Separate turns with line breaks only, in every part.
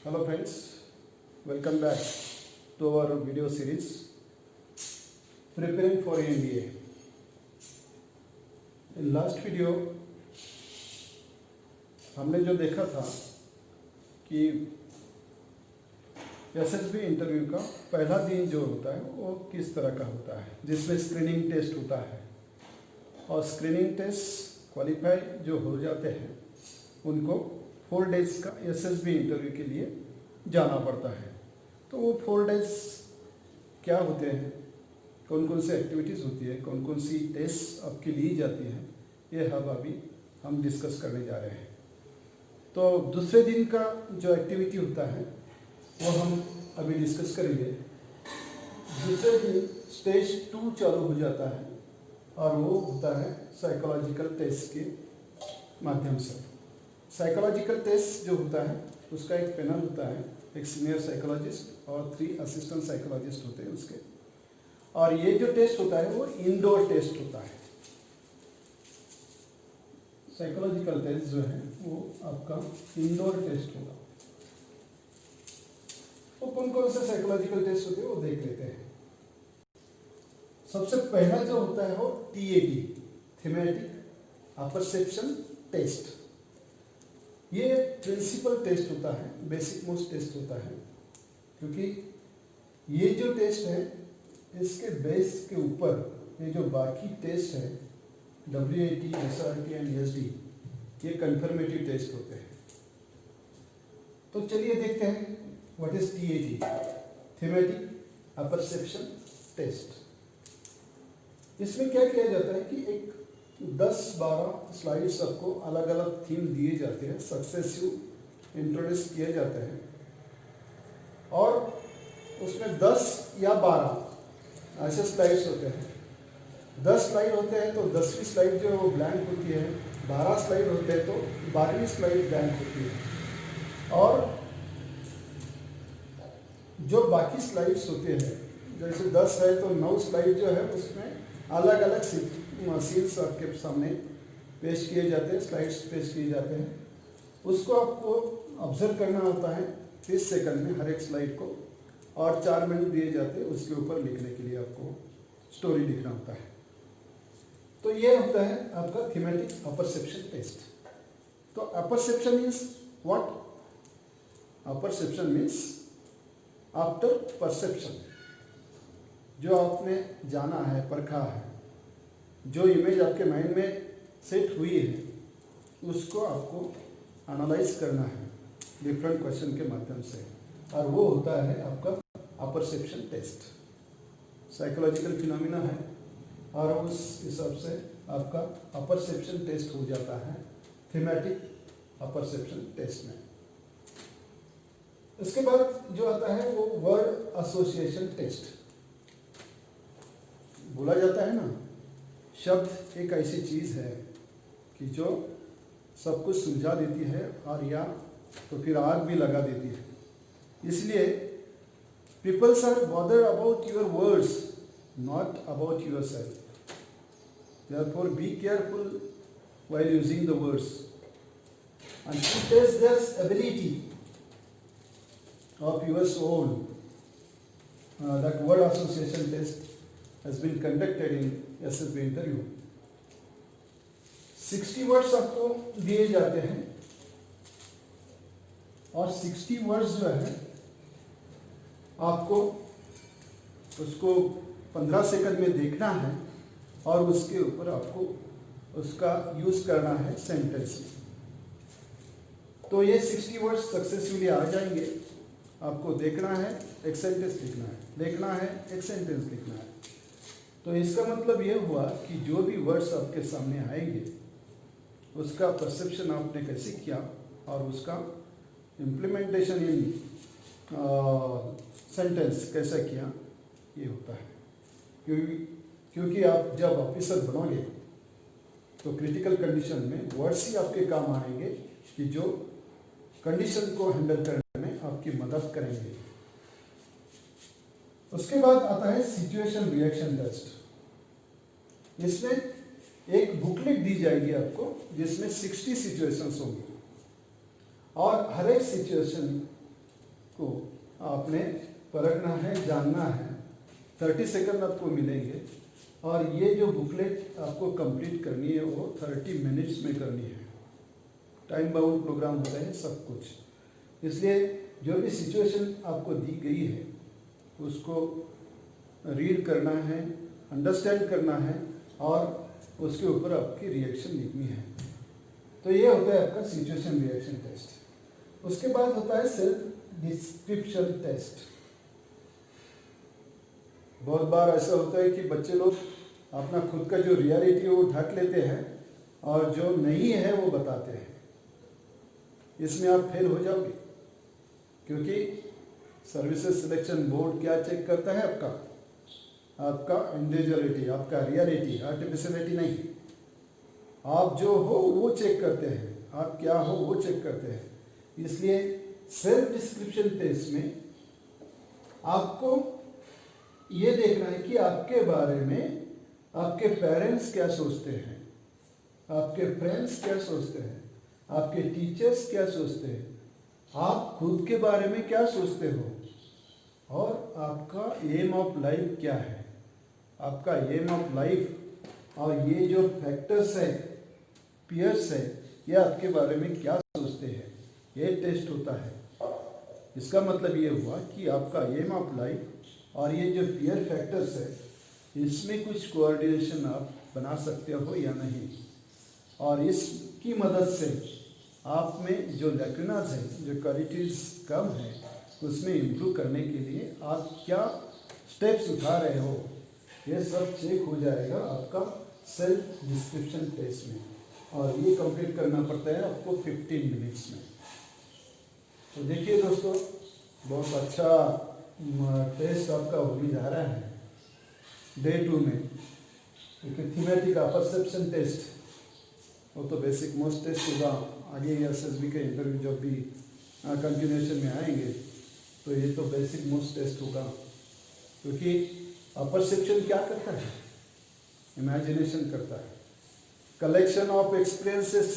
Hello friends, welcome back to our video series Preparing for MBA. In last video हमने जो देखा था कि एसएसबी इंटरव्यू का पहला दिन जो होता है वो किस तरह का होता है, जिसमें स्क्रीनिंग टेस्ट होता है और स्क्रीनिंग टेस्ट क्वालिफाई जो हो जाते हैं उनको 4 डेज का एसएसबी इंटरव्यू के लिए जाना पड़ता है। तो वो 4 डेज क्या होते हैं, कौन कौन से एक्टिविटीज़ होती है, कौन कौन सी टेस्ट आपकी ली जाती हैं, ये अभी हम डिस्कस करने जा रहे हैं। तो दूसरे दिन का जो एक्टिविटी होता है वो हम अभी डिस्कस करेंगे। दूसरे दिन स्टेज 2 चालू हो जाता है और वो होता है साइकोलॉजिकल टेस्ट के माध्यम से। साइकोलॉजिकल टेस्ट जो होता है उसका एक पैनल होता है, एक सीनियर साइकोलॉजिस्ट और 3 असिस्टेंट साइकोलॉजिस्ट होते हैं उसके। और ये जो टेस्ट होता है वो इंडोर टेस्ट होता है। साइकोलॉजिकल टेस्ट जो है वो आपका इंडोर टेस्ट होगा। तो कौन कौन से साइकोलॉजिकल टेस्ट होते हैं वो देख लेते हैं। सबसे पहला जो होता है वो TAT, थीमेटिक अपरसेप्शन टेस्ट। ये प्रिंसिपल टेस्ट होता है, बेसिक मोस्ट टेस्ट होता है, क्योंकि ये जो टेस्ट है इसके बेस के ऊपर ये जो बाकी टेस्ट है WAT, SRT एंड SD, ये कंफर्मेटिव टेस्ट होते हैं। तो चलिए देखते हैं what is TAT, thematic apperception test. इसमें क्या किया जाता है कि एक 10-12 स्लाइड्स आपको अलग अलग थीम दिए जाते हैं, सक्सेसिव इंट्रोड्यूस किए जाते हैं और उसमें 10 या 12 ऐसे स्लाइड्स होते हैं। 10 स्लाइड होते हैं तो 10वीं स्लाइड जो है वो ब्लैंक होती है, 12 स्लाइड होते हैं तो 12वीं स्लाइड ब्लैंक होती है। और जो बाकी स्लाइड्स होते हैं, जैसे 10 है तो 9 स्लाइड जो है उसमें अलग अलग सीन्स आपके सामने पेश किए जाते हैं, स्लाइड्स पेश किए जाते हैं। उसको आपको ऑब्जर्व करना होता है 30 सेकंड में हर एक स्लाइड को, और 4 मिनट दिए जाते हैं उसके ऊपर लिखने के लिए, आपको स्टोरी लिखना होता है। तो ये होता है आपका थीमेटिक अपरसेप्शन टेस्ट। तो apperception means what? Apperception means after perception, जो आपने जाना है, परखा है, जो इमेज आपके माइंड में सेट हुई है उसको आपको एनालाइज करना है डिफरेंट क्वेश्चन के माध्यम से, और वो होता है आपका अपरसेप्शन टेस्ट। साइकोलॉजिकल फिनोमिना है और उस हिसाब से आपका अपरसेप्शन टेस्ट हो जाता है थीमेटिक अपरसेप्शन टेस्ट में। इसके बाद जो आता है वो वर्ड एसोसिएशन टेस्ट। बोला जाता है ना, शब्द एक ऐसी चीज है कि जो सब कुछ सुलझा देती है और या तो फिर आग भी लगा देती है। इसलिए peoples are bothered about your words, not about yourself. Therefore be careful while using the words and to test their ability of yours own. That word association test has been conducted in SSB interview. 60 words आपको दिए जाते हैं और 60 words जो है आपको उसको 15 second में देखना है और उसके ऊपर आपको उसका यूज करना है सेंटेंस में। तो ये 60 वर्ड्स सक्सेसफुली आ जाएंगे। आपको देखना है, एक सेंटेंस लिखना है, देखना है, एक सेंटेंस लिखना है। तो इसका मतलब ये हुआ कि जो भी वर्ड्स आपके सामने आएंगे उसका परसेप्शन आपने कैसे किया और उसका इम्प्लीमेंटेशन इन सेंटेंस कैसा किया, ये होता है। क्योंकि आप जब ऑफिसर बनोगे तो क्रिटिकल कंडीशन में वर्ड्स ही आपके काम आएंगे कि जो कंडीशन को हैंडल करने में आपकी मदद करेंगे। उसके बाद आता है सिचुएशन रिएक्शन टेस्ट। इसमें एक बुकलेट दी जाएगी आपको जिसमें 60 सिचुएशंस होंगी और हर एक सिचुएशन आपने परखना है, जानना है। 30 सेकंड आपको मिलेंगे और ये जो बुकलेट आपको कंप्लीट करनी है वो 30 मिनट्स में करनी है। टाइम बाउंड प्रोग्राम होता है सब कुछ, इसलिए जो भी सिचुएशन आपको दी गई है उसको रीड करना है, अंडरस्टैंड करना है और उसके ऊपर आपकी रिएक्शन लिखनी है। तो ये होता है आपका सिचुएशन रिएक्शन टेस्ट। उसके बाद होता है सेल्फ डिस्क्रिप्शन टेस्ट। बहुत बार ऐसा होता है कि बच्चे लोग अपना खुद का जो रियलिटी है वो ढक लेते हैं और जो नहीं है वो बताते हैं। इसमें आप फेल हो जाओगे, क्योंकि सर्विसेज सिलेक्शन बोर्ड क्या चेक करता है? आपका इंडिविजुअलिटी, आपका रियलिटी, आर्टिफिशियलिटी नहीं। आप जो हो वो चेक करते हैं, आप क्या हो वो चेक करते हैं। इसलिए सेल्फ डिस्क्रिप्शन टेस्ट में आपको ये देखना है कि आपके बारे में आपके पेरेंट्स क्या सोचते हैं, आपके फ्रेंड्स क्या सोचते हैं, आपके टीचर्स क्या सोचते हैं, आप खुद के बारे में क्या सोचते हो और आपका एम ऑफ लाइफ क्या है। आपका एम ऑफ लाइफ और ये जो फैक्टर्स है, पीयर्स है, ये आपके बारे में क्या सोचते हैं, ये टेस्ट होता है। इसका मतलब ये हुआ कि आपका एम ऑफ लाइफ और ये जो पीयर फैक्टर्स है इसमें कुछ कोऑर्डिनेशन आप बना सकते हो या नहीं, और इसकी मदद से आप में जो लैक्यूनास है, जो क्वालिटीज़ कम है, उसमें इम्प्रूव करने के लिए आप क्या स्टेप्स उठा रहे हो, ये सब चेक हो जाएगा आपका सेल्फ डिस्क्रिप्शन टेस्ट में। और ये कंप्लीट करना पड़ता है आपको 15 मिनट्स में। तो देखिए दोस्तों, बहुत अच्छा टेस्ट आपका होने जा रहा है डे 2 में। क्योंकि थीमेटिक परसेप्शन टेस्ट वो तो बेसिक मोस्ट टेस्ट होगा। आगे एसएसबी के इंटरव्यू जब भी कंटिन्यूएशन में आएंगे तो ये तो बेसिक मोस्ट टेस्ट होगा। क्योंकि परसेप्शन क्या करता है? इमेजिनेशन करता है, कलेक्शन ऑफ एक्सपीरियंसेस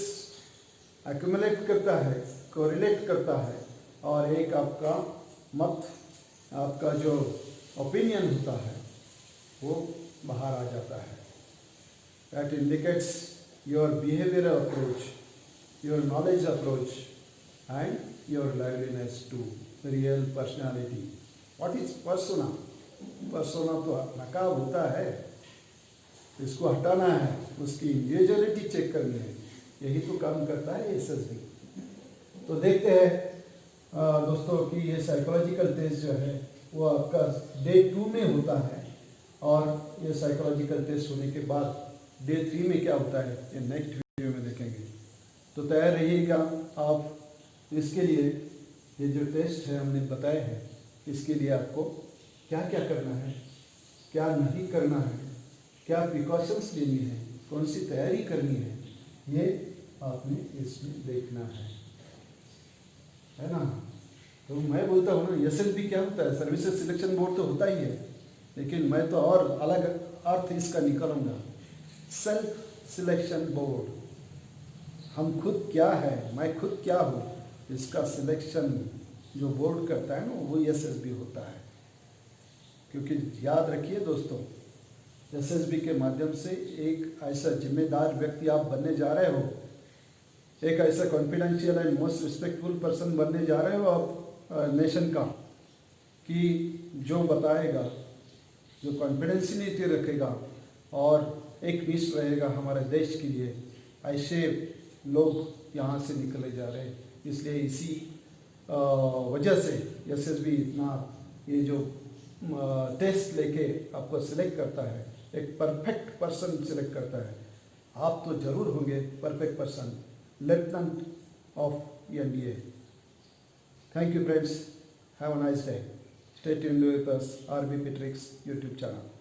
एक्यूमुलेट करता है, कोरिलेट करता है, और एक आपका मत, आपका जो ओपिनियन होता है वो बाहर आ जाता है। That indicates your behaviour approach, your knowledge approach and your liveliness to real personality. What is persona? Persona तो नकाब होता है, इसको हटाना है, उसकी इंडिविजुअलिटी चेक करनी है, यही तो काम करता है एसएसबी। तो देखते हैं दोस्तों कि ये साइकोलॉजिकल टेस्ट जो है वो आपका डे 2 में होता है, और ये साइकोलॉजिकल टेस्ट होने के बाद डे 3 में क्या होता है ये नेक्स्ट वीडियो में देखेंगे। तो तैयार रहिएगा आप इसके लिए। ये जो टेस्ट है हमने बताए हैं, इसके लिए आपको क्या क्या करना है, क्या नहीं करना है, क्या प्रिकॉशंस लेनी है, कौन सी तैयारी करनी है, ये आपने इसमें देखना है ना। तो मैं बोलता हूँ ना, एसएसबी क्या होता है? सर्विसेज सिलेक्शन बोर्ड तो होता ही है, लेकिन मैं तो और अलग अर्थ इसका निकालूंगा। सेल्फ सिलेक्शन बोर्ड, हम खुद क्या है, मैं खुद क्या हूँ, इसका सिलेक्शन जो बोर्ड करता है ना वो एसएसबी होता है। क्योंकि याद रखिए दोस्तों, एसएसबी के माध्यम से एक ऐसा जिम्मेदार व्यक्ति आप बनने जा रहे हो, एक ऐसा confidential and most respectful person बनने जा रहे हो आप नेशन का, कि जो बताएगा, जो कॉन्फिडेंशियलिटी रखेगा और एक निष्ठ रहेगा हमारे देश के लिए, ऐसे लोग यहाँ से निकले जा रहे हैं। इसलिए इसी वजह से एसएसबी इतना ये जो टेस्ट लेके आपको सिलेक्ट करता है, एक परफेक्ट पर्सन सिलेक्ट करता है। आप तो जरूर होंगे perfect person, lieutenant of NDA. Thank you friends, have a nice day. Stay tuned with us, RBP Tricks YouTube channel.